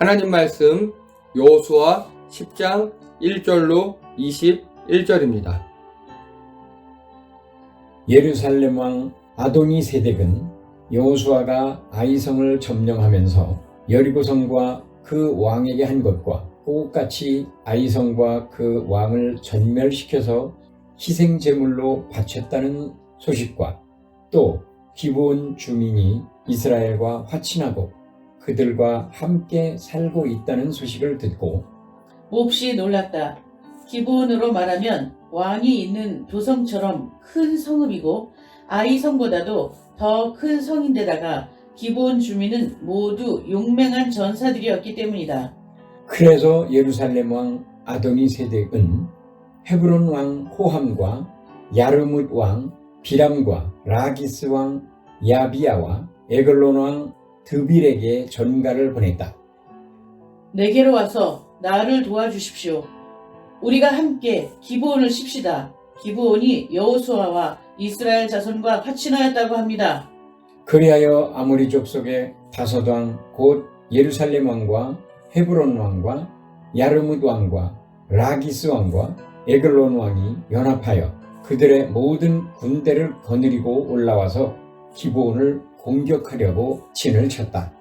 하나님 말씀 여호수아 10장 1절로 21절입니다. 예루살렘 왕 아도니세덱은 여호수아가 아이성을 점령하면서 여리고성과 그 왕에게 한 것과 똑같이 아이성과 그 왕을 전멸시켜서 희생제물로 바쳤다는 소식과 또 기브온 주민이 이스라엘과 화친하고 그들과 함께 살고 있다는 소식을 듣고 몹시 놀랐다. 기브온으로 말하면 왕이 있는 도성처럼 큰 성읍이고 아이성보다도 더 큰 성인데다가 기브온 주민은 모두 용맹한 전사들이었기 때문이다. 그래서 예루살렘 왕 아도니세덱은 헤브론 왕 호함과 야르뭇 왕 비람과 라기스 왕 야비야와 에글론 왕 드빌에게 전가를 보냈다. 내게로 와서 나를 도와주십시오. 우리가 함께 기브온을 칩시다. 기브온이 여호수아와 이스라엘 자손과 화친하였다고 합니다. 그리하여 아모리 족속의 다섯 왕 곧 예루살렘 왕과 헤브론 왕과 야르뭇 왕과 라기스 왕과 에글론 왕이 연합하여 그들의 모든 군대를 거느리고 올라와서 기브온을 공격하려고 진을 쳤다.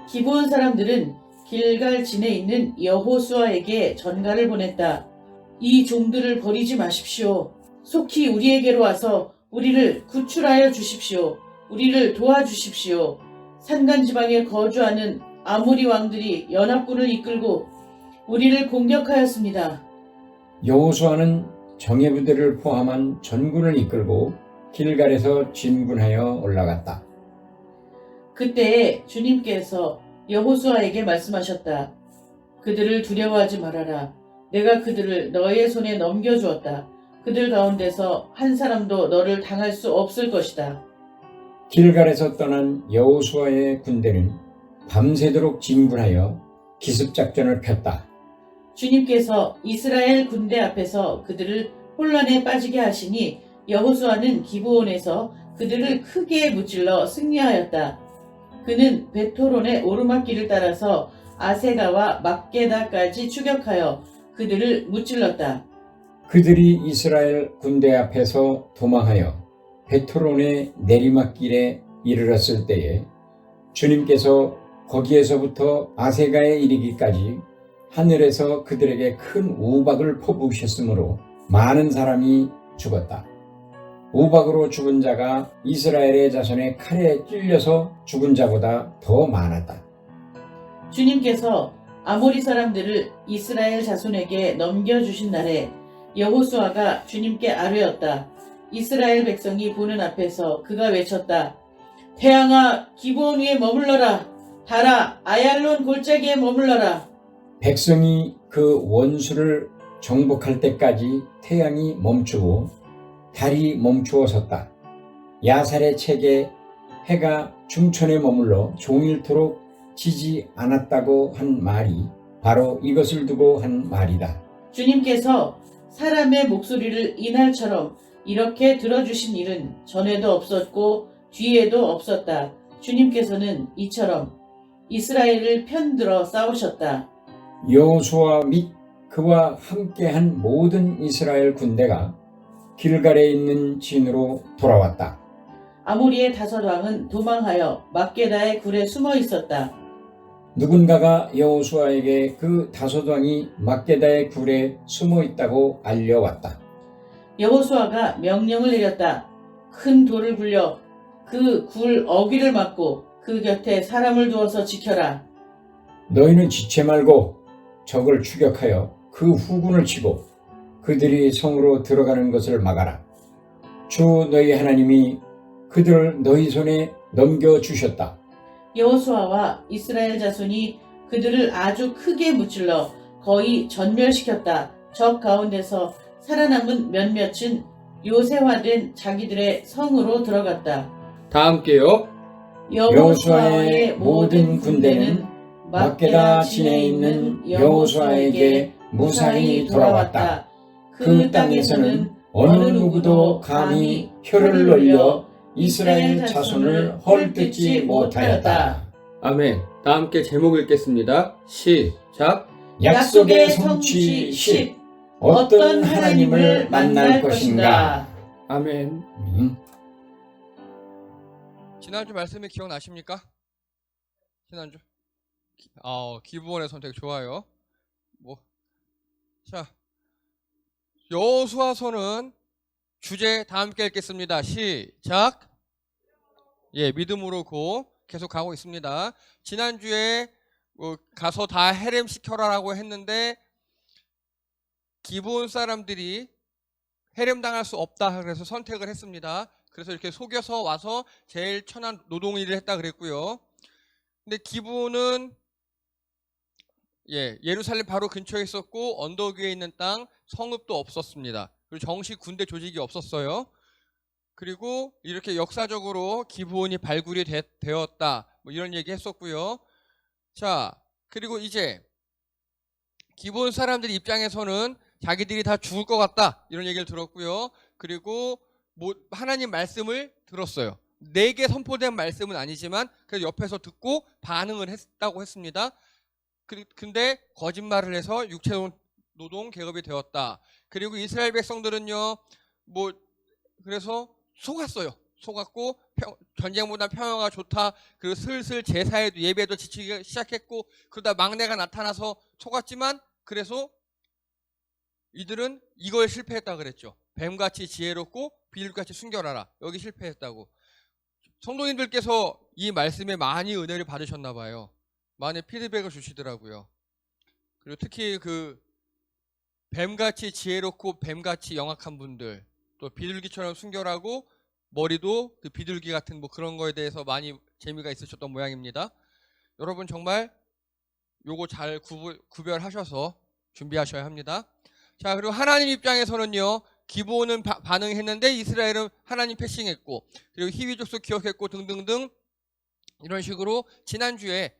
기브온 사람들은 길갈 진에 있는 여호수아에게 전가를 보냈다. 이 종들을 버리지 마십시오. 속히 우리에게로 와서 우리를 구출하여 주십시오. 우리를 도와주십시오. 산간지방에 거주하는 아모리 왕들이 연합군을 이끌고 우리를 공격하였습니다. 여호수아는 정예부대를 포함한 전군을 이끌고 길갈에서 진군하여 올라갔다. 그때에 주님께서 여호수아에게 말씀하셨다. 그들을 두려워하지 말아라. 내가 그들을 너의 손에 넘겨주었다. 그들 가운데서 한 사람도 너를 당할 수 없을 것이다. 길갈에서 떠난 여호수아의 군대는 밤새도록 진군하여 기습작전을 폈다. 주님께서 이스라엘 군대 앞에서 그들을 혼란에 빠지게 하시니 여호수아는 기브온에서 그들을 크게 무찔러 승리하였다. 그는 베토론의 오르막길을 따라서 아세가와 막게다까지 추격하여 그들을 무찔렀다. 그들이 이스라엘 군대 앞에서 도망하여 베토론의 내리막길에 이르렀을 때에 주님께서 거기에서부터 아세가에 이르기까지 하늘에서 그들에게 큰 우박을 퍼부으셨으므로 많은 사람이 죽었다. 우박으로 죽은 자가 이스라엘의 자손의 칼에 찔려서 죽은 자보다 더 많았다. 주님께서 아모리 사람들을 이스라엘 자손에게 넘겨주신 날에 여호수아가 주님께 아뢰었다. 이스라엘 백성이 보는 앞에서 그가 외쳤다. 태양아 기브온 위에 머물러라. 달아 아얄론 골짜기에 머물러라. 백성이 그 원수를 정복할 때까지 태양이 멈추고 달이 멈추어 섰다. 야살의 책에 해가 중천에 머물러 종일토록 지지 않았다고 한 말이 바로 이것을 두고 한 말이다. 주님께서 사람의 목소리를 이날처럼 이렇게 들어주신 일은 전에도 없었고 뒤에도 없었다. 주님께서는 이처럼 이스라엘을 편들어 싸우셨다. 여호수아 및 그와 함께한 모든 이스라엘 군대가 길갈에 있는 진으로 돌아왔다. 아모리의 다섯 왕은 도망하여 막게다의 굴에 숨어 있었다. 누군가가 여호수아에게 그 다섯 왕이 막게다의 굴에 숨어 있다고 알려왔다. 여호수아가 명령을 내렸다. 큰 돌을 굴려 그 굴 어귀를 막고 그 곁에 사람을 두어서 지켜라. 너희는 지체 말고 적을 추격하여 그 후군을 치고 그들이 성으로 들어가는 것을 막아라. 주 너희 하나님이 그들을 너희 손에 넘겨주셨다. 여호수아와 이스라엘 자손이 그들을 아주 크게 무찔러 거의 전멸시켰다. 적 가운데서 살아남은 몇몇은 요새화된 자기들의 성으로 들어갔다. 다 함께요. 여호수아의 모든 군대는 막게다 진에 있는 여호수아에게 무사히 돌아왔다. 그 땅에서는 어느 누구도 감히 혀를 놀려 이스라엘 자손을 헐뜯지 못하였다. 아멘. 다 함께 제목 읽겠습니다. 시작. 약속의 성취 10. 어떤 하나님을 만날 것인가? 아멘. 음. 지난주 말씀이 기억나십니까? 지난주 기브온의 선택 좋아요. 자, 여호수아서는 주제 다 함께 읽겠습니다. 시작. 믿음으로 고 계속 가고 있습니다. 지난주에 가서 다 헤렘 시켜라라고 했는데 기브온 사람들이 헤렘 당할 수 없다 그래서 선택을 했습니다. 그래서 이렇게 속여서 와서 제일 천한 노동일을 했다 그랬고요. 근데 기브온은 예루살렘 바로 근처에 있었고 언덕 위에 있는 땅, 성읍도 없었습니다. 그리고 정식 군대 조직이 없었어요. 그리고 이렇게 역사적으로 기브온이 발굴이 되었다 이런 얘기 했었고요. 자, 그리고 이제 기브온 사람들 입장에서는 자기들이 다 죽을 것 같다 이런 얘기를 들었고요. 그리고 하나님 말씀을 들었어요. 내게 선포된 말씀은 아니지만 그래서 옆에서 듣고 반응을 했다고 했습니다. 근데 거짓말을 해서 육체 노동 계급이 되었다. 그리고 이스라엘 백성들은요, 그래서 속았어요. 속았고 전쟁보다 평화가 좋다. 그리고 슬슬 제사에도 예배도 지치기 시작했고 그러다 막내가 나타나서 속았지만 그래서 이들은 이걸 실패했다 그랬죠. 뱀같이 지혜롭고 비둘기같이 순결하라. 여기 실패했다고. 성도님들께서 이 말씀에 많이 은혜를 받으셨나 봐요. 많이 피드백을 주시더라고요. 그리고 특히 뱀같이 지혜롭고 뱀같이 영악한 분들, 또 비둘기처럼 순결하고 머리도 비둘기 같은 그런 거에 대해서 많이 재미가 있으셨던 모양입니다. 여러분 정말 요거 잘 구별하셔서 준비하셔야 합니다. 자, 그리고 하나님 입장에서는요, 기브온은 반응했는데 이스라엘은 하나님 패싱했고, 그리고 히위 족속 기억했고 등등등 이런 식으로 지난주에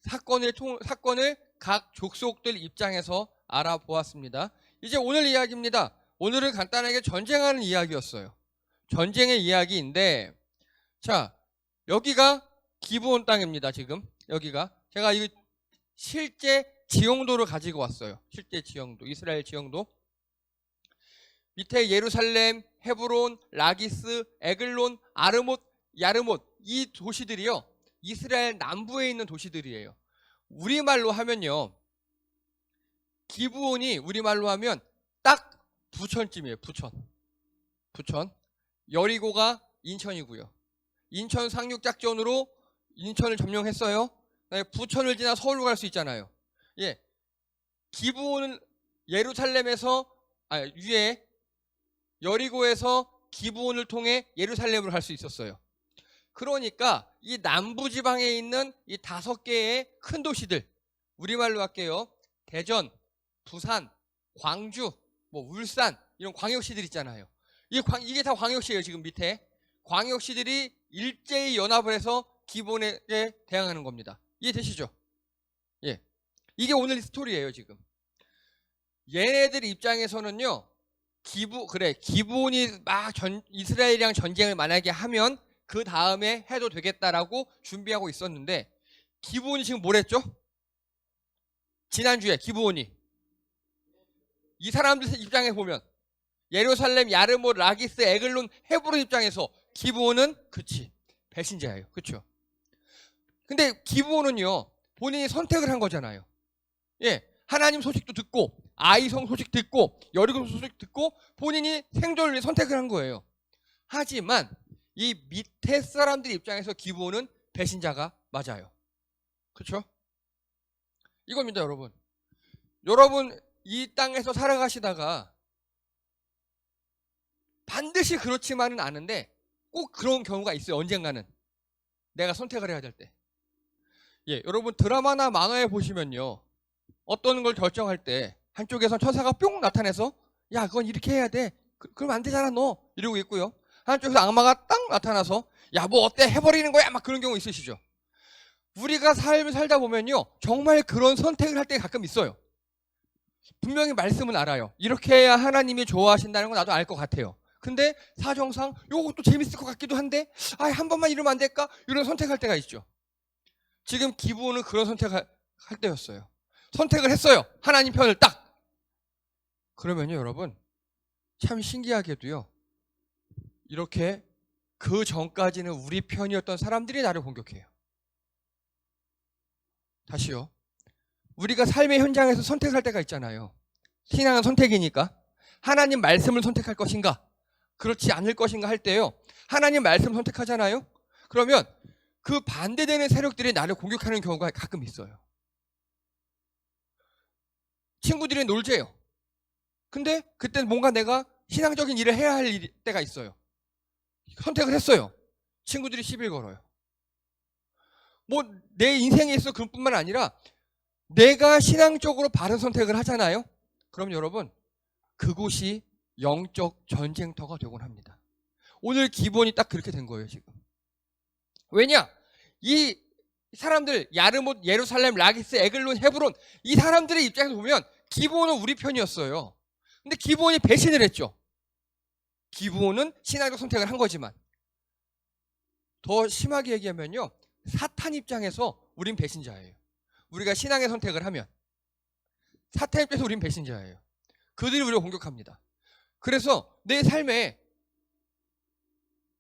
사건을 각 족속들 입장에서 알아보았습니다. 이제 오늘 이야기입니다. 오늘은 간단하게 전쟁하는 이야기였어요. 전쟁의 이야기인데, 자, 여기가 기브온 땅입니다. 지금 여기가 제가 이 실제 지형도를 가지고 왔어요. 실제 지형도, 이스라엘 지형도. 밑에 예루살렘, 헤브론, 라기스, 에글론, 아르못, 야르못 이 도시들이요, 이스라엘 남부에 있는 도시들이에요. 우리말로 하면요, 기브온이 우리말로 하면 딱 부천쯤이에요. 부천. 여리고가 인천이고요. 인천 상륙작전으로 인천을 점령했어요. 부천을 지나 서울로 갈 수 있잖아요. 기브온은 예루살렘에서 위에 여리고에서 기브온을 통해 예루살렘으로 갈 수 있었어요. 그러니까 이 남부지방에 있는 이 5개의 큰 도시들, 우리말로 할게요. 대전, 부산, 광주, 울산 이런 광역시들 있잖아요. 이게 다 광역시예요. 지금 밑에 광역시들이 일제히 연합을 해서 기브온에 대항하는 겁니다. 이해되시죠? 이게 오늘 스토리예요. 지금 얘네들 입장에서는요, 기브온이 막 이스라엘이랑 전쟁을 만약에 하면 그 다음에 해도 되겠다라고 준비하고 있었는데, 기브온이 지금 뭘 했죠? 지난주에 기브온이 이 사람들 입장에 보면 예루살렘, 야르못, 라기스, 에글론, 헤브론 입장에서 기브온은 배신자예요. 그렇죠? 근데 기브온은요, 본인이 선택을 한 거잖아요. 하나님 소식도 듣고 아이성 소식 듣고 여리고 소식 듣고 본인이 생존을 위해 선택을 한 거예요. 하지만 이 밑에 사람들 입장에서 기브온은 배신자가 맞아요. 그렇죠? 이겁니다, 여러분. 여러분 이 땅에서 살아가시다가 반드시 그렇지만은 않은데 꼭 그런 경우가 있어요. 언젠가는 내가 선택을 해야 될 때. 여러분 드라마나 만화에 보시면요, 어떤 걸 결정할 때 한쪽에선 천사가 뿅 나타나서 야 그건 이렇게 해야 돼, 그러면 안 되잖아 너, 이러고 있고요, 한쪽에서 악마가 딱 나타나서 야 뭐 어때 해버리는 거야, 막 그런 경우 있으시죠. 우리가 삶을 살다 보면요, 정말 그런 선택을 할 때 가끔 있어요. 분명히 말씀은 알아요. 이렇게 해야 하나님이 좋아하신다는 건 나도 알 것 같아요. 근데 사정상 요것도 재밌을 것 같기도 한데 한 번만 이러면 안 될까, 이런 선택할 때가 있죠. 지금 기브온은 그런 선택을 할 때였어요. 선택을 했어요. 하나님 편을 딱. 그러면요, 여러분, 참 신기하게도요, 이렇게 그 전까지는 우리 편이었던 사람들이 나를 공격해요. 다시요. 우리가 삶의 현장에서 선택할 때가 있잖아요. 신앙은 선택이니까. 하나님 말씀을 선택할 것인가, 그렇지 않을 것인가 할 때요, 하나님 말씀 선택하잖아요. 그러면 그 반대되는 세력들이 나를 공격하는 경우가 가끔 있어요. 친구들이 놀재요. 근데 그때 뭔가 내가 신앙적인 일을 해야 할 때가 있어요. 선택을 했어요. 친구들이 시비를 걸어요. 뭐 내 인생에 있어 그뿐만 아니라 내가 신앙적으로 바른 선택을 하잖아요. 그럼 여러분, 그곳이 영적 전쟁터가 되곤 합니다. 오늘 기본이 딱 그렇게 된 거예요, 지금. 왜냐? 이 사람들, 야르못, 예루살렘, 라기스, 에글론, 헤브론, 이 사람들의 입장에서 보면 기브온은 우리 편이었어요. 근데 기브온이 배신을 했죠. 기브온은 신앙적 선택을 한 거지만, 더 심하게 얘기하면요, 사탄 입장에서 우린 배신자예요. 우리가 신앙의 선택을 하면 사탄 입장에서 우린 배신자예요. 그들이 우리를 공격합니다. 그래서 내 삶에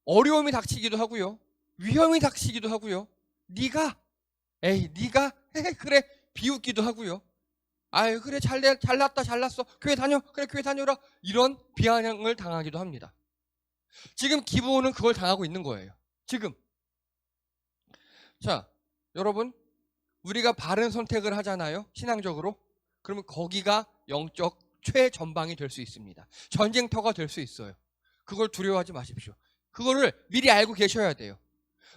어려움이 닥치기도 하고요, 위험이 닥치기도 하고요, 네가 그래, 비웃기도 하고요, 아유 그래, 잘났어, 교회 다녀, 그래 교회 다녀라, 이런 비아냥을 당하기도 합니다. 지금 기브온은 그걸 당하고 있는 거예요, 지금. 자, 여러분, 우리가 바른 선택을 하잖아요, 신앙적으로. 그러면 거기가 영적 최전방이 될 수 있습니다. 전쟁터가 될 수 있어요. 그걸 두려워하지 마십시오. 그거를 미리 알고 계셔야 돼요.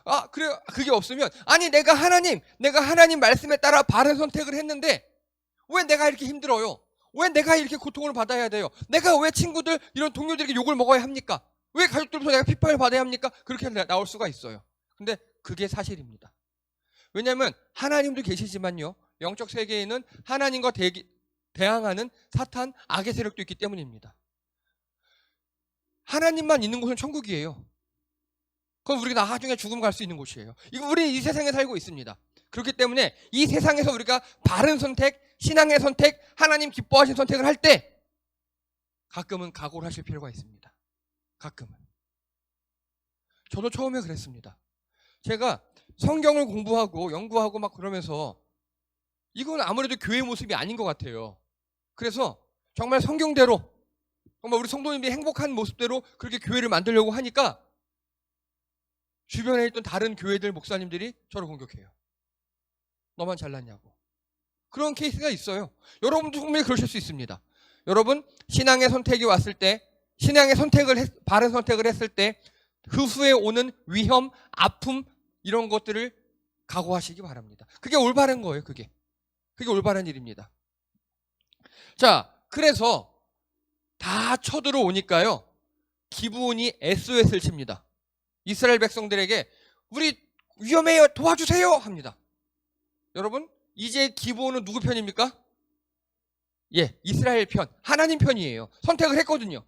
아, 그래, 그게 없으면, 아니 내가 하나님 말씀에 따라 바른 선택을 했는데 왜 내가 이렇게 힘들어요? 왜 내가 이렇게 고통을 받아야 돼요? 내가 왜 친구들, 이런 동료들에게 욕을 먹어야 합니까? 왜 가족들부터 내가 핍박을 받아야 합니까? 그렇게 나올 수가 있어요. 근데 그게 사실입니다. 왜냐하면 하나님도 계시지만요, 영적 세계에는 하나님과 대항하는 사탄, 악의 세력도 있기 때문입니다. 하나님만 있는 곳은 천국이에요. 그건 우리가 나중에 죽음 갈 수 있는 곳이에요. 우리는 이 세상에 살고 있습니다. 그렇기 때문에 이 세상에서 우리가 바른 선택, 신앙의 선택, 하나님 기뻐하신 선택을 할 때 가끔은 각오를 하실 필요가 있습니다. 가끔은. 저도 처음에 그랬습니다. 제가 성경을 공부하고 연구하고 막 그러면서 이건 아무래도 교회 모습이 아닌 것 같아요. 그래서 정말 성경대로, 정말 우리 성도님들이 행복한 모습대로 그렇게 교회를 만들려고 하니까 주변에 있던 다른 교회들 목사님들이 저를 공격해요. 너만 잘났냐고. 그런 케이스가 있어요. 여러분도 분명히 그러실 수 있습니다. 여러분, 신앙의 선택이 왔을 때, 바른 선택을 했을 때 그 후에 오는 위험, 아픔, 이런 것들을 각오하시기 바랍니다. 그게 올바른 거예요. 그게 올바른 일입니다. 자, 그래서 다 쳐들어오니까요, 기브온이 SOS를 칩니다. 이스라엘 백성들에게 우리 위험해요, 도와주세요 합니다. 여러분, 이제 기브온은 누구 편입니까? 예, 이스라엘 편, 하나님 편이에요. 선택을 했거든요.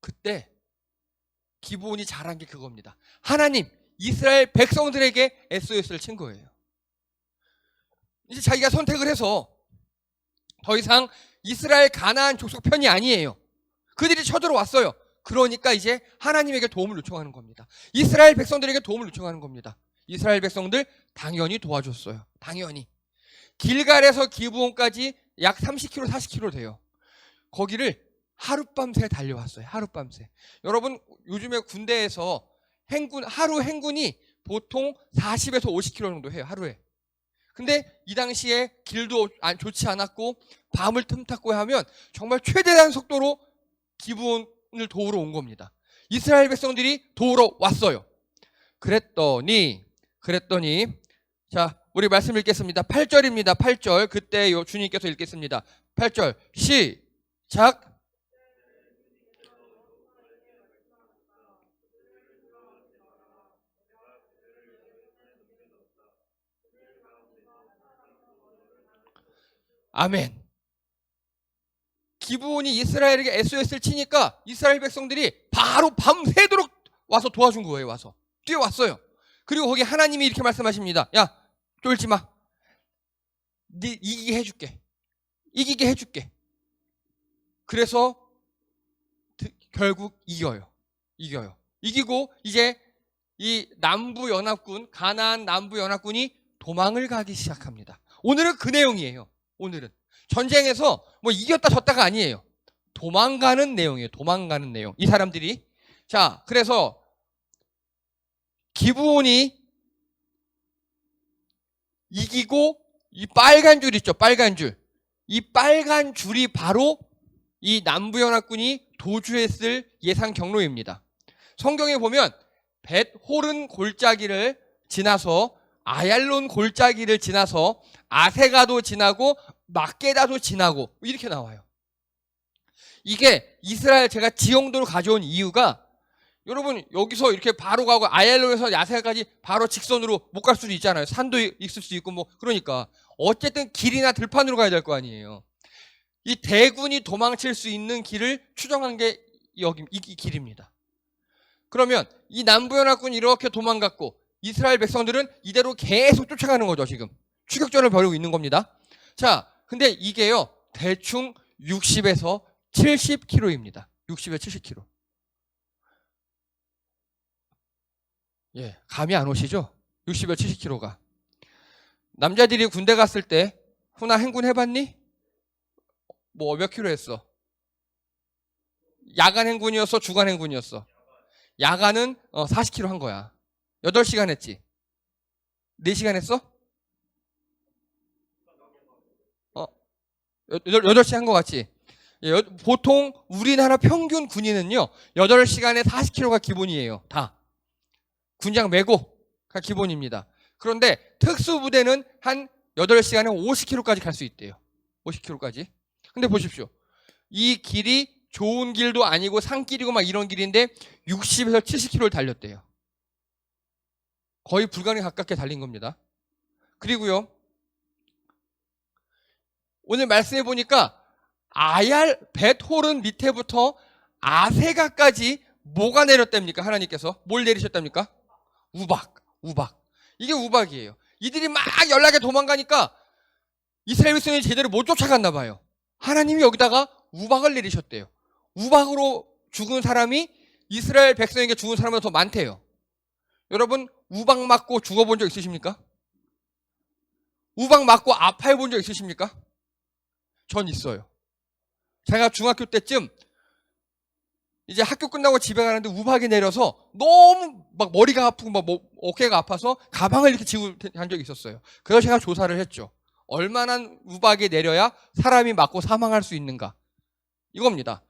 그때 기브온이 잘한 게 그겁니다. 하나님, 이스라엘 백성들에게 SOS를 친 거예요. 이제 자기가 선택을 해서 더 이상 이스라엘 가나안 족속 편이 아니에요. 그들이 쳐들어왔어요. 그러니까 이제 하나님에게 도움을 요청하는 겁니다. 이스라엘 백성들에게 도움을 요청하는 겁니다. 이스라엘 백성들 당연히 도와줬어요. 당연히. 길갈에서 기브온까지 약 30km, 40km 돼요. 거기를 하룻밤새 달려왔어요. 하룻밤새. 여러분, 요즘에 군대에서 하루 행군이 보통 40에서 50km 정도 해요. 하루에. 근데 이 당시에 길도 좋지 않았고 밤을 틈탔고 하면 정말 최대한 속도로 기브온을 도우러 온 겁니다. 이스라엘 백성들이 도우러 왔어요. 그랬더니 자, 우리 말씀 읽겠습니다. 8절입니다. 8절. 그때 주님께서 읽겠습니다. 8절 시작. 아멘. 기브온이 이스라엘에게 SOS를 치니까 이스라엘 백성들이 바로 밤새도록 와서 도와준 거예요. 와서 뛰어왔어요. 그리고 거기 하나님이 이렇게 말씀하십니다. 야, 쫄지 마. 네 이기게 해줄게. 이기게 해줄게. 그래서 결국 이겨요. 이기고 이제 이 남부연합군, 가나안 남부연합군이 도망을 가기 시작합니다. 오늘은 그 내용이에요. 오늘은 전쟁에서 뭐 이겼다 졌다가 아니에요. 도망가는 내용이에요. 도망가는 내용. 이 사람들이. 자, 그래서 기브온이 이기고 이 빨간 줄 있죠. 빨간 줄. 이 빨간 줄이 바로 이 남부연합군이 도주했을 예상 경로입니다. 성경에 보면 벳호른 골짜기를 지나서 아얄론 골짜기를 지나서 아세가도 지나고 막게다도 지나고 이렇게 나와요. 이게 이스라엘 제가 지형도로 가져온 이유가 여러분 여기서 이렇게 바로 가고 아얄론에서 야세가까지 바로 직선으로 못 갈 수도 있잖아요. 산도 있을 수 있고 뭐 그러니까 어쨌든 길이나 들판으로 가야 될 거 아니에요. 이 대군이 도망칠 수 있는 길을 추정한 게 여기 이 길입니다. 그러면 이 남부연합군이 이렇게 도망갔고 이스라엘 백성들은 이대로 계속 쫓아가는 거죠. 지금 추격전을 벌이고 있는 겁니다. 자, 근데 이게요 대충 60에서 70km입니다. 60에서 70km. 예, 감이 안 오시죠? 60에서 70km가. 남자들이 군대 갔을 때 훈아 행군 해봤니? 뭐 몇 킬로 했어? 야간 행군이었어? 주간 행군이었어? 야간은 40km 한 거야. 8시간 했지? 4시간 했어? 8시 한 거 같지? 예, 보통 우리나라 평균 군인은요 8시간에 40km가 기본이에요. 다 군장 메고가 기본입니다. 그런데 특수부대는 한 8시간에 50km까지 갈 수 있대요. 50km까지. 근데 보십시오. 이 길이 좋은 길도 아니고 산길이고 막 이런 길인데 60에서 70km를 달렸대요. 거의 불가능에 가깝게 달린 겁니다. 그리고요. 오늘 말씀해 보니까 벳호른 밑에부터 아세가까지 뭐가 내렸답니까? 하나님께서 뭘 내리셨답니까? 우박. 이게 우박이에요. 이들이 막 연락에 도망가니까 이스라엘 백성이 제대로 못 쫓아갔나 봐요. 하나님이 여기다가 우박을 내리셨대요. 우박으로 죽은 사람이 이스라엘 백성에게 죽은 사람보다 더 많대요. 여러분 우박 맞고 죽어본 적 있으십니까? 우박 맞고 아파해 본 적 있으십니까? 전 있어요. 제가 중학교 때쯤 이제 학교 끝나고 집에 가는데 우박이 내려서 너무 막 머리가 아프고 막 어깨가 아파서 가방을 이렇게 지고 한 적이 있었어요. 그래서 제가 조사를 했죠. 얼마나 우박이 내려야 사람이 맞고 사망할 수 있는가. 이겁니다.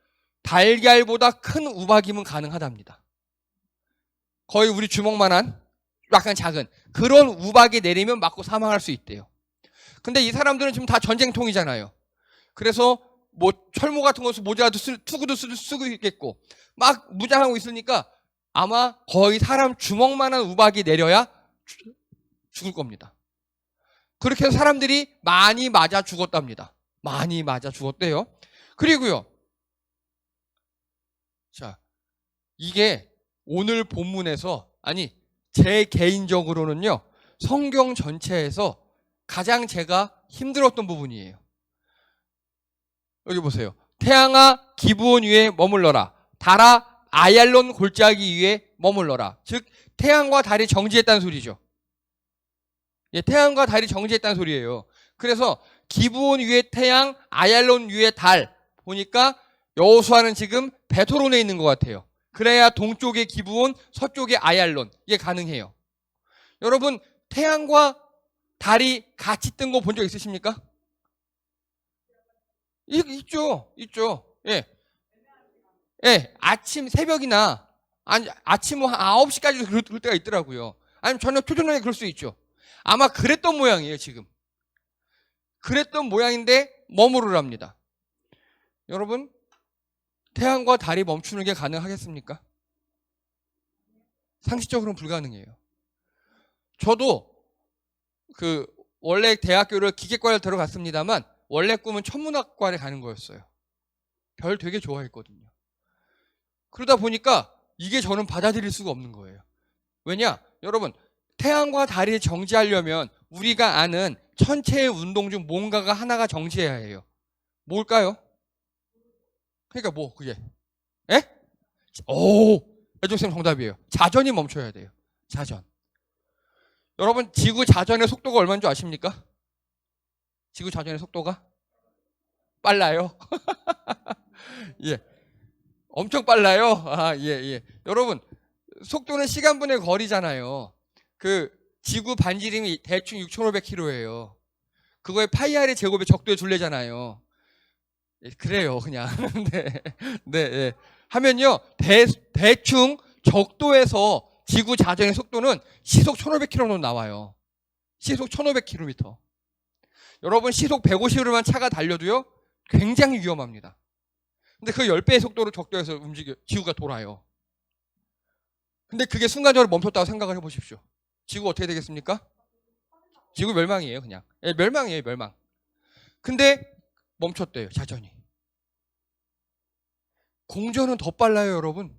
달걀보다 큰 우박이면 가능하답니다. 거의 우리 주먹만한 약간 작은 그런 우박이 내리면 맞고 사망할 수 있대요. 근데 이 사람들은 지금 다 전쟁통이잖아요. 그래서 뭐 철모 같은 것을 모자라도 투구도 쓰고 있겠고 막 무장하고 있으니까 아마 거의 사람 주먹만한 우박이 내려야 죽을 겁니다. 그렇게 해서 사람들이 많이 맞아 죽었답니다. 많이 맞아 죽었대요. 그리고요. 자, 이게 오늘 본문에서 아니 제 개인적으로는요. 성경 전체에서 가장 제가 힘들었던 부분이에요. 여기 보세요. 태양아 기브온 위에 머물러라. 달아 아얄론 골짜기 위에 머물러라. 즉 태양과 달이 정지했다는 소리죠. 예, 태양과 달이 정지했다는 소리예요. 그래서 기브온 위에 태양, 아얄론 위에 달 보니까 여호수아는 지금 벳호론에 있는 것 같아요. 그래야 동쪽에 기브온, 서쪽에 아얄론 이게 가능해요. 여러분 태양과 달이 같이 뜬 거 본 적 있으십니까? 있죠. 예. 예, 아침 새벽이나 아침 한 9시까지도 그럴 때가 있더라고요. 아니면 저녁 초저녁에 그럴 수 있죠. 아마 그랬던 모양이에요, 지금. 그랬던 모양인데 머무르랍니다. 여러분, 태양과 달이 멈추는 게 가능하겠습니까? 상식적으로는 불가능해요. 저도 원래 대학교를 기계과를 들어갔습니다만 원래 꿈은 천문학과를 가는 거였어요. 별 되게 좋아했거든요. 그러다 보니까 이게 저는 받아들일 수가 없는 거예요. 왜냐? 여러분, 태양과 달이 정지하려면 우리가 아는 천체의 운동 중 뭔가가 하나가 정지해야 해요. 뭘까요? 그러니까 뭐 그게? 에? 오, 애종쌤 정답이에요. 자전이 멈춰야 돼요. 자전. 여러분, 지구 자전의 속도가 얼마인 줄 아십니까? 지구 자전의 속도가? 빨라요. 예. 엄청 빨라요. 아, 예, 예. 여러분, 속도는 시간분의 거리잖아요. 그 지구 반지름이 대충 6,500km예요. 그거에 파이 r의 제곱의 적도의 둘레잖아요. 예, 그래요, 그냥. 네, 네, 예. 하면요, 대충 적도에서 지구 자전의 속도는 시속 1,500km로 나와요. 시속 1,500km. 여러분, 시속 150으로만 차가 달려도요, 굉장히 위험합니다. 근데 그 10배의 속도로 적도에서 지구가 돌아요. 근데 그게 순간적으로 멈췄다고 생각을 해보십시오. 지구 어떻게 되겠습니까? 지구 멸망이에요, 그냥. 예, 멸망이에요, 멸망. 근데 멈췄대요, 자전이. 공전은 더 빨라요, 여러분.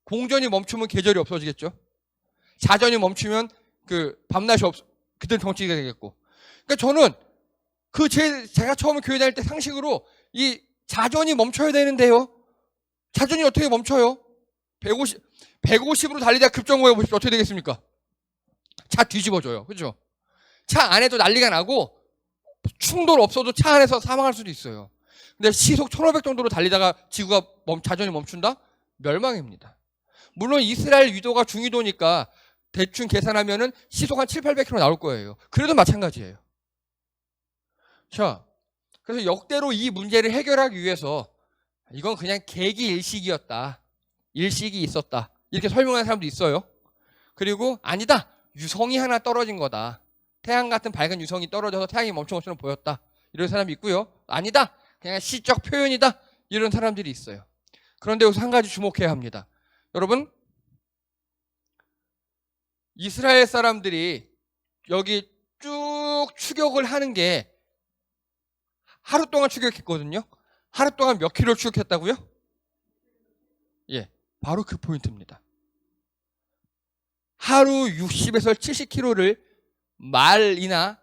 공전이 멈추면 계절이 없어지겠죠? 자전이 멈추면 밤낮이 그때는 정치가 되겠고. 그러니까 저는 제가 처음에 교회 다닐 때 상식으로 이 자전이 멈춰야 되는데요. 자전이 어떻게 멈춰요? 150으로 달리다가 급정거해 보십시오. 어떻게 되겠습니까? 차 뒤집어져요. 그죠? 차 안에도 난리가 나고 충돌 없어도 차 안에서 사망할 수도 있어요. 근데 시속 1,500 정도로 달리다가 지구가 자전이 멈춘다? 멸망입니다. 물론 이스라엘 위도가 중위도니까 대충 계산하면은 시속 한 700-800km 나올 거예요. 그래도 마찬가지예요. 자, 그래서 역대로 이 문제를 해결하기 위해서 이건 그냥 계기일식이었다. 일식이 있었다. 이렇게 설명하는 사람도 있어요. 그리고 아니다. 유성이 하나 떨어진 거다. 태양 같은 밝은 유성이 떨어져서 태양이 멈춘 것처럼 보였다. 이런 사람이 있고요. 아니다. 그냥 시적 표현이다. 이런 사람들이 있어요. 그런데 여기서 한 가지 주목해야 합니다. 여러분, 이스라엘 사람들이 여기 쭉 추격을 하는 게 하루 동안 추격했거든요. 하루 동안 몇 킬로 추격했다고요? 예, 바로 그 포인트입니다. 하루 60에서 70km를 말이나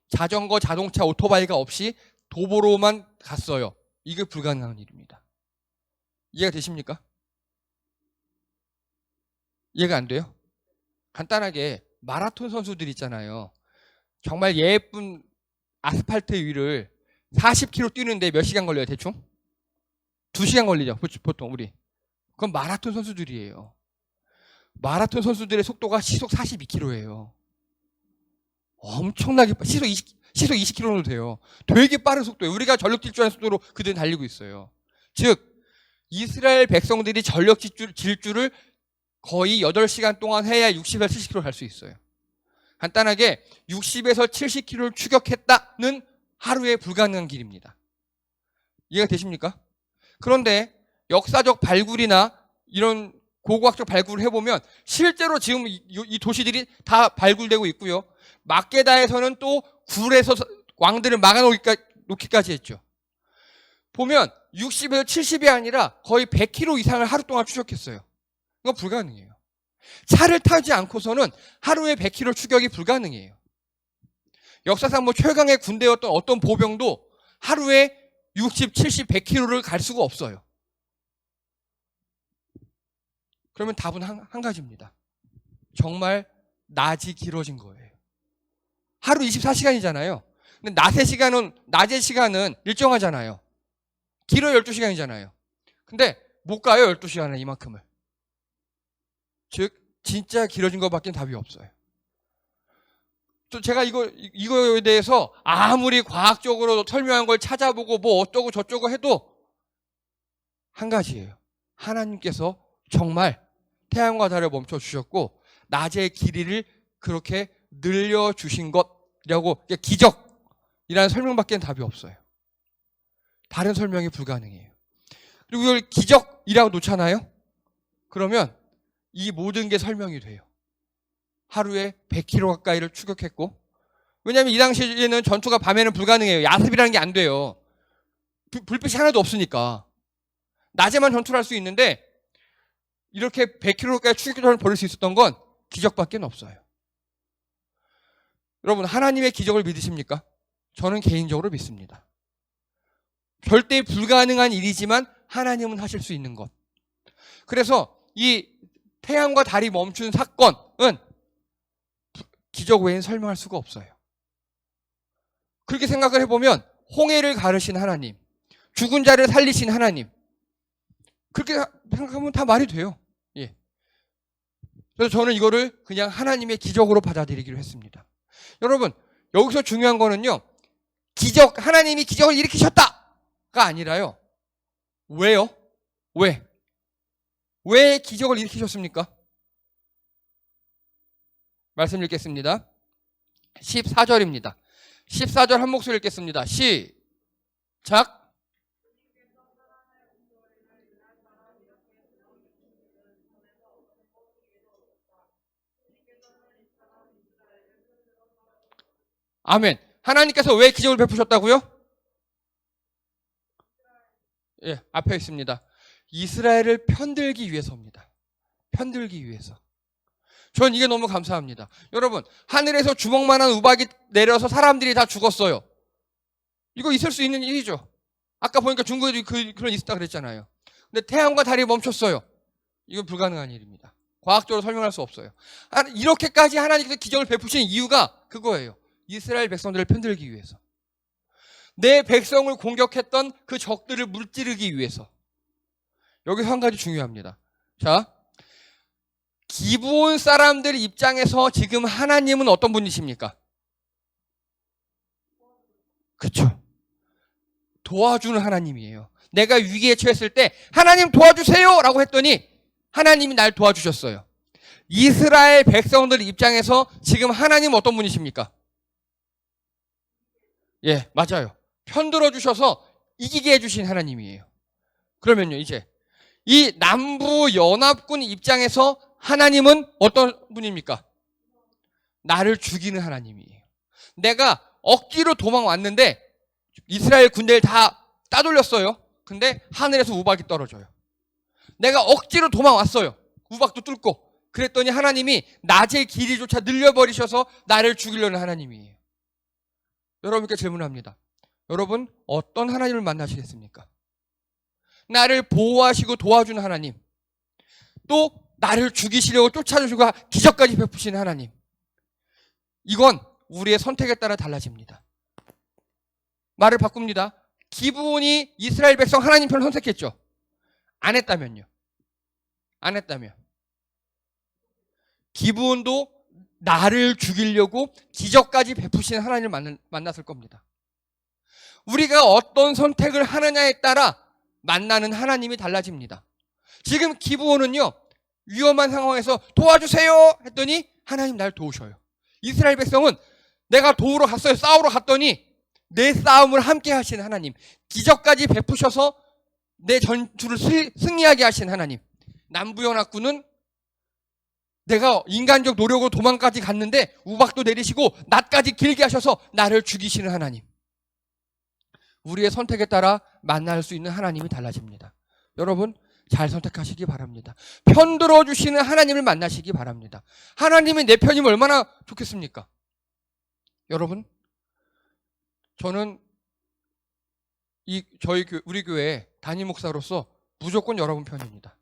자전거, 자동차, 오토바이가 없이 도보로만 갔어요. 이게 불가능한 일입니다. 이해가 되십니까? 이해가 안 돼요? 간단하게 마라톤 선수들 있잖아요. 정말 예쁜 아스팔트 위를 40km 뛰는데 몇 시간 걸려요, 대충? 2시간 걸리죠, 보통 우리. 그건 마라톤 선수들이에요. 마라톤 선수들의 속도가 시속 42km예요. 엄청나게 시속 20km도 돼요. 되게 빠른 속도예요. 우리가 전력 질주하는 속도로 그들은 달리고 있어요. 즉 이스라엘 백성들이 전력 질주를 거의 8시간 동안 해야 60에서 70km 갈 수 있어요. 간단하게 60에서 70km를 추격했다는 하루에 불가능한 길입니다. 이해가 되십니까? 그런데 역사적 발굴이나 이런 고고학적 발굴을 해보면 실제로 지금 이 도시들이 다 발굴되고 있고요. 막게다에서는 또 굴에서 왕들을 막아놓기까지 했죠. 보면 60에서 70이 아니라 거의 100km 이상을 하루 동안 추격했어요. 이건 불가능해요. 차를 타지 않고서는 하루에 100km 추격이 불가능해요. 역사상 최강의 군대였던 어떤 보병도 하루에 60, 70, 100km를 갈 수가 없어요. 그러면 답은 한 가지입니다. 정말 낮이 길어진 거예요. 하루 24시간이잖아요. 근데 낮의 시간은 일정하잖아요. 길어요, 12시간이잖아요. 근데 못 가요, 12시간에 이만큼을. 즉 진짜 길어진 것밖에 답이 없어요. 또 제가 이거에 대해서 아무리 과학적으로 설명한 걸 찾아보고 뭐 어쩌고 저쩌고 해도 한 가지예요. 하나님께서 정말 태양과 달을 멈춰 주셨고 낮의 길이를 그렇게 늘려 주신 것이라고, 기적이라는 설명밖에 답이 없어요. 다른 설명이 불가능해요. 그리고 이걸 기적이라고 놓잖아요. 그러면 이 모든 게 설명이 돼요. 하루에 100km 가까이를 추격했고, 왜냐하면 이 당시에는 전투가 밤에는 불가능해요. 야습이라는 게 안 돼요. 불빛이 하나도 없으니까. 낮에만 전투를 할 수 있는데 이렇게 100km 가까이 추격전을 벌일 수 있었던 건 기적밖에 없어요. 여러분, 하나님의 기적을 믿으십니까? 저는 개인적으로 믿습니다. 절대 불가능한 일이지만 하나님은 하실 수 있는 것. 그래서 이 태양과 달이 멈춘 사건은 기적 외엔 설명할 수가 없어요. 그렇게 생각을 해보면 홍해를 가르신 하나님, 죽은 자를 살리신 하나님, 그렇게 생각하면 다 말이 돼요. 예. 그래서 저는 이거를 그냥 하나님의 기적으로 받아들이기로 했습니다. 여러분, 여기서 중요한 거는요, 기적, 하나님이 기적을 일으키셨다가 아니라요. 왜요? 왜 기적을 일으키셨습니까? 말씀 읽겠습니다. 14절입니다. 14절 한 목소리 읽겠습니다. 시작. 아멘. 하나님께서 왜 기적을 베푸셨다고요? 예, 앞에 있습니다. 이스라엘을 편들기 위해서입니다. 편들기 위해서. 전 이게 너무 감사합니다. 여러분, 하늘에서 주먹만한 우박이 내려서 사람들이 다 죽었어요. 이거 있을 수 있는 일이죠. 아까 보니까 중국에도 그런 있었다 그랬잖아요. 근데 태양과 달이 멈췄어요. 이건 불가능한 일입니다. 과학적으로 설명할 수 없어요. 이렇게까지 하나님께서 기적을 베푸신 이유가 그거예요. 이스라엘 백성들을 편들기 위해서. 내 백성을 공격했던 그 적들을 물찌르기 위해서. 여기서 한 가지 중요합니다. 자, 기브온 사람들 입장에서 지금 하나님은 어떤 분이십니까? 그렇죠. 도와주는 하나님이에요. 내가 위기에 처했을 때 하나님 도와주세요 라고 했더니 하나님이 날 도와주셨어요. 이스라엘 백성들 입장에서 지금 하나님은 어떤 분이십니까? 예, 맞아요. 편들어 주셔서 이기게 해주신 하나님이에요. 그러면요, 이제 이 남부 연합군 입장에서 하나님은 어떤 분입니까? 나를 죽이는 하나님이에요. 내가 억지로 도망왔는데 이스라엘 군대를 다 따돌렸어요. 근데 하늘에서 우박이 떨어져요. 내가 억지로 도망왔어요. 우박도 뚫고. 그랬더니 하나님이 낮의 길이조차 늘려버리셔서 나를 죽이려는 하나님이에요. 여러분께 질문합니다. 여러분, 어떤 하나님을 만나시겠습니까? 나를 보호하시고 도와주는 하나님, 또 나를 죽이시려고 쫓아주시고 기적까지 베푸시는 하나님. 이건 우리의 선택에 따라 달라집니다. 말을 바꿉니다. 기브온이 이스라엘 백성 하나님 편을 선택했죠. 안 했다면요. 안 했다면 기브온도 나를 죽이려고 기적까지 베푸시는 하나님을 만났을 겁니다. 우리가 어떤 선택을 하느냐에 따라 만나는 하나님이 달라집니다. 지금 기브온은요, 위험한 상황에서 도와주세요 했더니 하나님 날 도우셔요. 이스라엘 백성은 내가 도우러 갔어요. 싸우러 갔더니 내 싸움을 함께 하시는 하나님, 기적까지 베푸셔서 내 전투를 승리하게 하신 하나님. 남부연합군은 내가 인간적 노력으로 도망까지 갔는데 우박도 내리시고 낮까지 길게 하셔서 나를 죽이시는 하나님. 우리의 선택에 따라 만날 수 있는 하나님이 달라집니다. 여러분, 잘 선택하시기 바랍니다. 편들어 주시는 하나님을 만나시기 바랍니다. 하나님이 내 편이면 얼마나 좋겠습니까? 여러분, 저는 우리 교회 담임 목사로서 무조건 여러분 편입니다.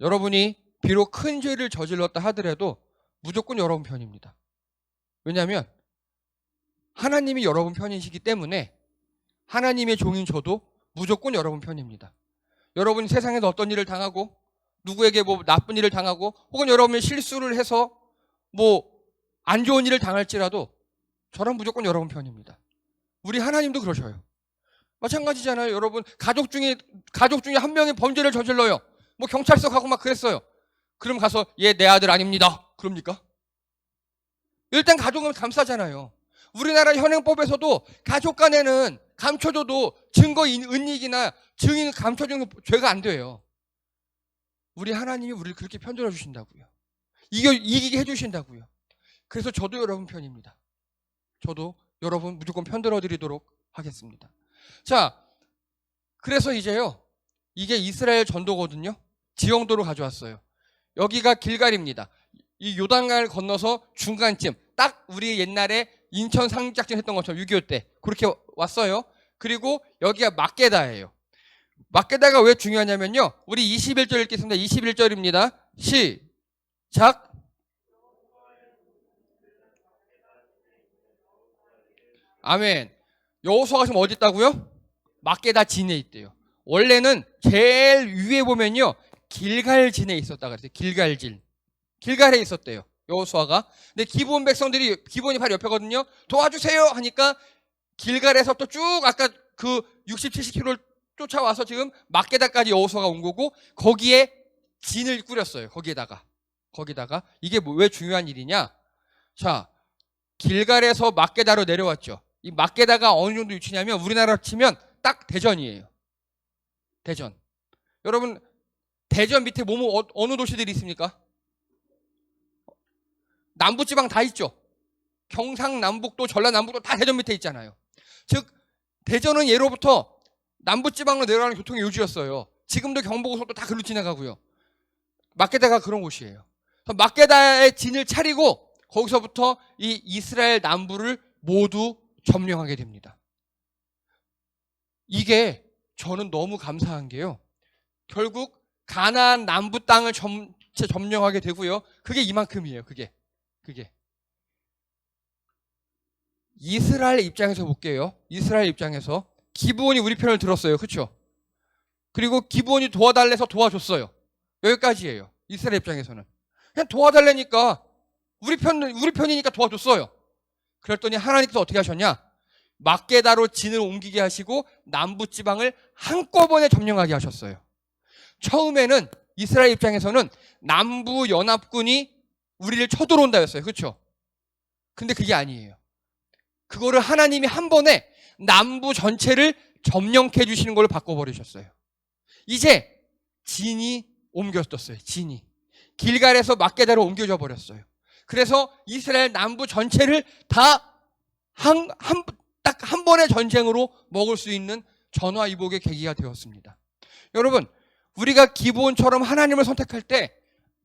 여러분이 비록 큰 죄를 저질렀다 하더라도 무조건 여러분 편입니다. 왜냐하면 하나님이 여러분 편이시기 때문에 하나님의 종인 저도 무조건 여러분 편입니다. 여러분이 세상에서 어떤 일을 당하고 누구에게 뭐 나쁜 일을 당하고 혹은 여러분이 실수를 해서 뭐 안 좋은 일을 당할지라도 저는 무조건 여러분 편입니다. 우리 하나님도 그러셔요. 마찬가지잖아요. 여러분, 가족 중에 한 명이 범죄를 저질러요. 뭐 경찰서 가고 막 그랬어요. 그럼 가서 얘 내 아들 아닙니다. 그럽니까? 일단 가족은 감싸잖아요. 우리나라 현행법에서도 가족 간에는 감춰줘도 증거 은닉이나 증인 감춰주는 죄가 안 돼요. 우리 하나님이 우리를 그렇게 편들어 주신다고요. 이기게 해주신다고요. 그래서 저도 여러분 편입니다. 저도 여러분 무조건 편들어 드리도록 하겠습니다. 자, 그래서 이제요, 이게 이스라엘 전도거든요. 지형도로 가져왔어요. 여기가 길갈입니다. 이 요단강을 건너서 중간쯤 딱 우리 옛날에 인천 상륙작전 했던 것처럼 6.25 때 그렇게 왔어요. 그리고 여기가 막게다예요. 막게다가 왜 중요하냐면요. 우리 21절 읽겠습니다. 21절입니다. 시작. 아멘. 여호수아가 지금 어디 있다고요? 막게다 진에 있대요. 원래는 제일 위에 보면요. 길갈진에 있었다 그랬어요. 길갈진. 길갈에 있었대요. 여호수아가. 근데 기브온 백성들이 기브온이 바로 옆에거든요. 도와주세요 하니까 길갈에서 또 쭉 아까 그 60, 70km를 쫓아와서 지금 막게다까지 여호수아가 온 거고 거기에 진을 꾸렸어요. 거기다가 이게 왜 중요한 일이냐? 자, 길갈에서 막게다로 내려왔죠. 이 막게다가 어느 정도 위치냐면 우리나라로 치면 딱 대전이에요. 대전. 여러분 대전 밑에 어느 도시들이 있습니까? 남부지방 다 있죠. 경상남북도, 전라남북도 다 대전 밑에 있잖아요. 즉 대전은 예로부터 남부지방으로 내려가는 교통의 요지였어요. 지금도 경부고속도 다 글로 지나가고요. 막게다가 그런 곳이에요. 막게다의 진을 차리고 거기서부터 이 이스라엘 남부를 모두 점령하게 됩니다. 이게 저는 너무 감사한 게요. 결국 가나안 남부 땅을 전체 점령하게 되고요. 그게 이만큼이에요. 그게 이스라엘 입장에서 볼게요. 이스라엘 입장에서 기브온이 우리 편을 들었어요. 그렇죠? 그리고 기브온이 도와달래서 도와줬어요. 여기까지예요. 이스라엘 입장에서는 그냥 도와달래니까 우리 편이니까 도와줬어요. 그랬더니 하나님께서 어떻게 하셨냐? 막게다로 진을 옮기게 하시고 남부 지방을 한꺼번에 점령하게 하셨어요. 처음에는 이스라엘 입장에서는 남부 연합군이 우리를 쳐들어온다였어요. 그렇죠? 근데 그게 아니에요. 그거를 하나님이 한 번에 남부 전체를 점령해 주시는 걸로 바꿔버리셨어요. 이제 진이 옮겨졌어요. 진이 길갈에서 막게다로 옮겨져 버렸어요. 그래서 이스라엘 남부 전체를 다 딱 한 번의 전쟁으로 먹을 수 있는 전화위복의 계기가 되었습니다. 여러분, 우리가 기브온처럼 하나님을 선택할 때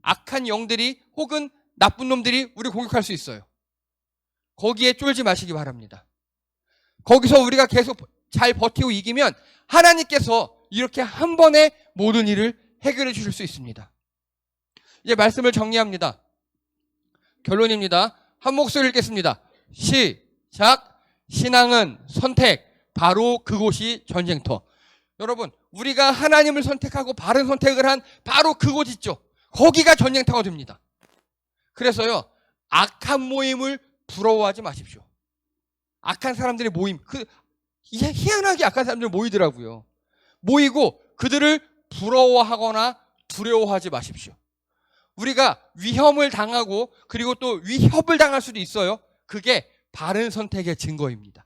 악한 영들이 혹은 나쁜 놈들이 우리 공격할 수 있어요. 거기에 쫄지 마시기 바랍니다. 거기서 우리가 계속 잘 버티고 이기면 하나님께서 이렇게 한 번에 모든 일을 해결해 주실 수 있습니다. 이제 말씀을 정리합니다. 결론입니다. 한 목소리 읽겠습니다. 시작. 신앙은 선택, 바로 그곳이 전쟁터. 여러분, 우리가 하나님을 선택하고 바른 선택을 한 바로 그곳 있죠. 거기가 전쟁터가 됩니다. 그래서요, 악한 모임을 부러워하지 마십시오. 악한 사람들의 모임, 희한하게 악한 사람들 모이더라고요. 모이고 그들을 부러워하거나 두려워하지 마십시오. 우리가 위험을 당하고 그리고 또 위협을 당할 수도 있어요. 그게 바른 선택의 증거입니다.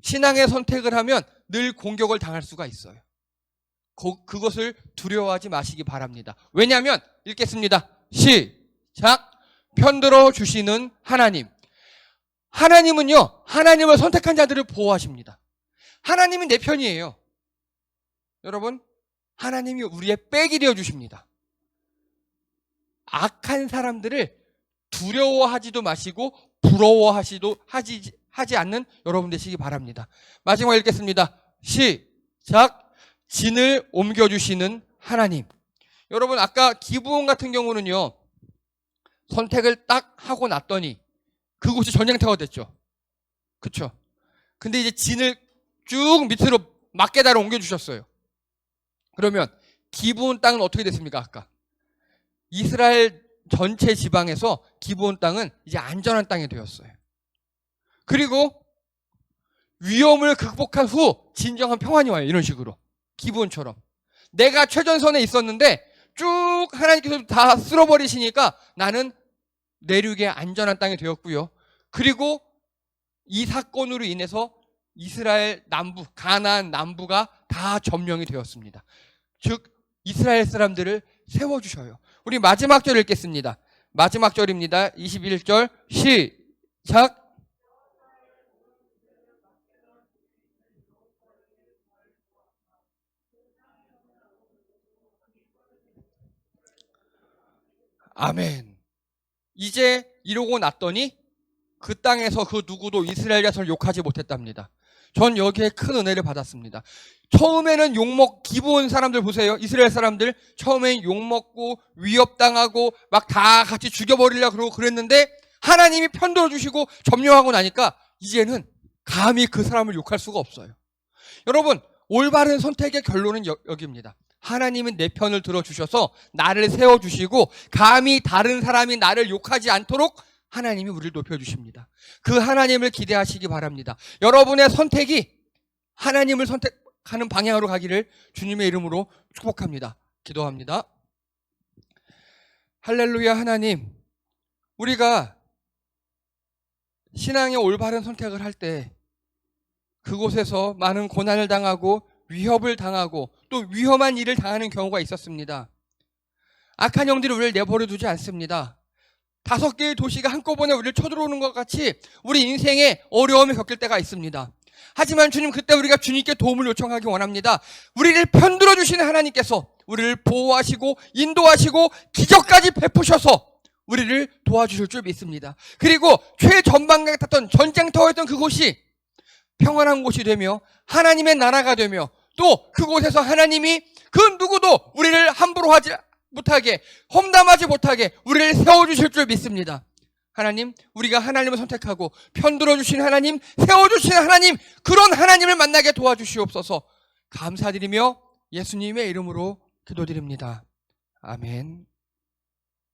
신앙의 선택을 하면 늘 공격을 당할 수가 있어요. 그것을 두려워하지 마시기 바랍니다. 왜냐하면 읽겠습니다. 시작. 편들어 주시는 하나님. 하나님은요, 하나님을 선택한 자들을 보호하십니다. 하나님이 내 편이에요. 여러분, 하나님이 우리의 백이 되어 주십니다. 악한 사람들을 두려워하지도 마시고 부러워하지 않는 여러분 되시기 바랍니다. 마지막 읽겠습니다. 시작. 진을 옮겨주시는 하나님. 여러분, 아까 기브온 같은 경우는요, 선택을 딱 하고 났더니 그곳이 전쟁터가 됐죠. 그렇죠? 근데 이제 진을 쭉 밑으로 막게다로 옮겨주셨어요. 그러면 기브온 땅은 어떻게 됐습니까? 아까 이스라엘 전체 지방에서 기브온 땅은 이제 안전한 땅이 되었어요. 그리고 위험을 극복한 후 진정한 평안이 와요. 이런 식으로 기브온처럼 내가 최전선에 있었는데 쭉 하나님께서 다 쓸어버리시니까 나는 내륙의 안전한 땅이 되었고요. 그리고 이 사건으로 인해서 이스라엘 남부, 가나안 남부가 다 점령이 되었습니다. 즉 이스라엘 사람들을 세워주셔요. 우리 마지막 절 읽겠습니다. 마지막 절입니다. 21절 시작. 아멘. 이제 이러고 났더니 그 땅에서 그 누구도 이스라엘 자손을 욕하지 못했답니다. 전 여기에 큰 은혜를 받았습니다. 처음에는 기브온 사람들 보세요. 이스라엘 사람들 처음엔 욕먹고 위협당하고 막 다 같이 죽여버리려고 그러고 그랬는데 하나님이 편들어 주시고 점령하고 나니까 이제는 감히 그 사람을 욕할 수가 없어요. 여러분, 올바른 선택의 결론은 여기입니다. 하나님은 내 편을 들어주셔서 나를 세워주시고 감히 다른 사람이 나를 욕하지 않도록 하나님이 우리를 높여주십니다. 그 하나님을 기대하시기 바랍니다. 여러분의 선택이 하나님을 선택하는 방향으로 가기를 주님의 이름으로 축복합니다. 기도합니다. 할렐루야. 하나님, 우리가 신앙의 올바른 선택을 할 때 그곳에서 많은 고난을 당하고 위협을 당하고 또 위험한 일을 당하는 경우가 있었습니다. 악한 영들이 우리를 내버려 두지 않습니다. 5개의 도시가 한꺼번에 우리를 쳐들어오는 것 같이 우리 인생에 어려움을 겪을 때가 있습니다. 하지만 주님, 그때 우리가 주님께 도움을 요청하기 원합니다. 우리를 편들어 주시는 하나님께서 우리를 보호하시고 인도하시고 기적까지 베푸셔서 우리를 도와주실 줄 믿습니다. 그리고 최전방에 같았던 전쟁터였던 그곳이 평안한 곳이 되며 하나님의 나라가 되며 또 그곳에서 하나님이 그 누구도 우리를 함부로 하지 못하게, 험담하지 못하게 우리를 세워주실 줄 믿습니다. 하나님, 우리가 하나님을 선택하고 편들어 주신 하나님, 세워주신 하나님, 그런 하나님을 만나게 도와주시옵소서. 감사드리며 예수님의 이름으로 기도드립니다. 아멘.